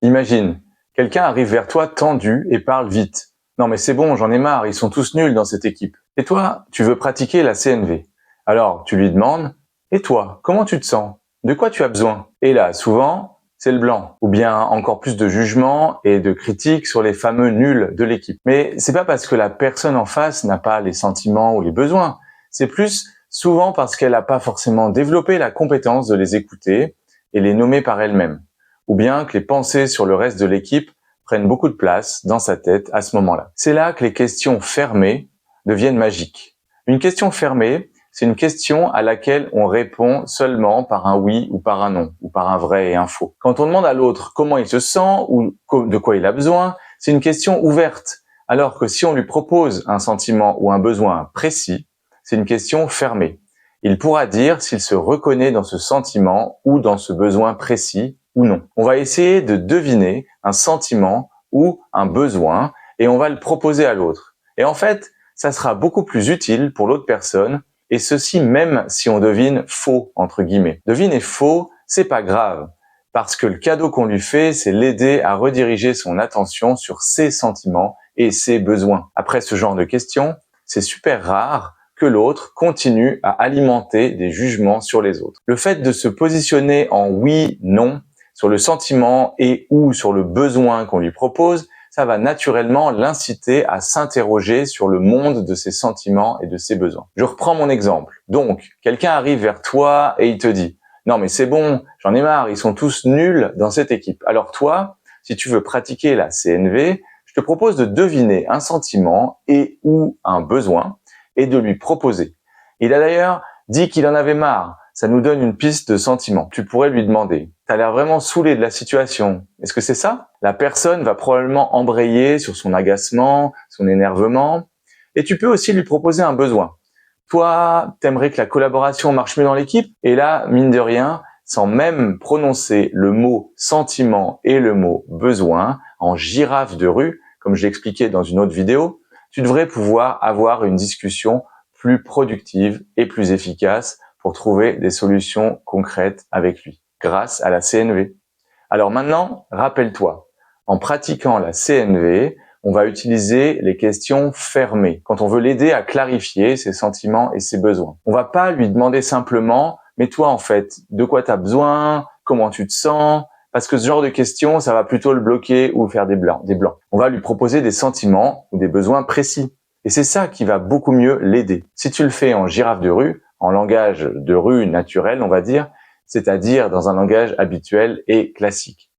Imagine, quelqu'un arrive vers toi tendu et parle vite. Non mais c'est bon, j'en ai marre, ils sont tous nuls dans cette équipe. Et toi, tu veux pratiquer la CNV. Alors, tu lui demandes, et toi, comment tu te sens? De quoi tu as besoin? Et là, souvent, c'est le blanc. Ou bien encore plus de jugement et de critiques sur les fameux nuls de l'équipe. Mais c'est pas parce que la personne en face n'a pas les sentiments ou les besoins. C'est plus souvent parce qu'elle n'a pas forcément développé la compétence de les écouter et les nommer par elle-même, ou bien que les pensées sur le reste de l'équipe prennent beaucoup de place dans sa tête à ce moment-là. C'est là que les questions fermées deviennent magiques. Une question fermée, c'est une question à laquelle on répond seulement par un oui ou par un non, ou par un vrai et un faux. Quand on demande à l'autre comment il se sent ou de quoi il a besoin, c'est une question ouverte. Alors que si on lui propose un sentiment ou un besoin précis, c'est une question fermée. Il pourra dire s'il se reconnaît dans ce sentiment ou dans ce besoin précis ou non. On va essayer de deviner un sentiment ou un besoin et on va le proposer à l'autre. Et en fait, ça sera beaucoup plus utile pour l'autre personne, et ceci même si on devine faux, entre guillemets. Deviner faux, c'est pas grave, parce que le cadeau qu'on lui fait, c'est l'aider à rediriger son attention sur ses sentiments et ses besoins. Après ce genre de questions, c'est super rare que l'autre continue à alimenter des jugements sur les autres. Le fait de se positionner en oui, non, sur le sentiment et ou sur le besoin qu'on lui propose, ça va naturellement l'inciter à s'interroger sur le monde de ses sentiments et de ses besoins. Je reprends mon exemple. Donc, quelqu'un arrive vers toi et il te dit « Non mais c'est bon, j'en ai marre, ils sont tous nuls dans cette équipe. » Alors toi, si tu veux pratiquer la CNV, je te propose de deviner un sentiment et ou un besoin et de lui proposer. Il a d'ailleurs dit qu'il en avait marre. Ça nous donne une piste de sentiment. Tu pourrais lui demander, t'as l'air vraiment saoulé de la situation. Est-ce que c'est ça? La personne va probablement embrayer sur son agacement, son énervement. Et tu peux aussi lui proposer un besoin. Toi, t'aimerais que la collaboration marche mieux dans l'équipe? Et là, mine de rien, sans même prononcer le mot sentiment et le mot besoin, en girafe de rue, comme je l'expliquais dans une autre vidéo, tu devrais pouvoir avoir une discussion plus productive et plus efficace pour trouver des solutions concrètes avec lui, grâce à la CNV. Alors maintenant, rappelle-toi, en pratiquant la CNV, on va utiliser les questions fermées quand on veut l'aider à clarifier ses sentiments et ses besoins. On va pas lui demander simplement « mais toi en fait, de quoi tu as besoin? Comment tu te sens ?» Parce que ce genre de questions, ça va plutôt le bloquer ou faire des blancs. On va lui proposer des sentiments ou des besoins précis. Et c'est ça qui va beaucoup mieux l'aider. Si tu le fais en girafe de rue, en langage de rue naturel, on va dire, c'est-à-dire dans un langage habituel et classique.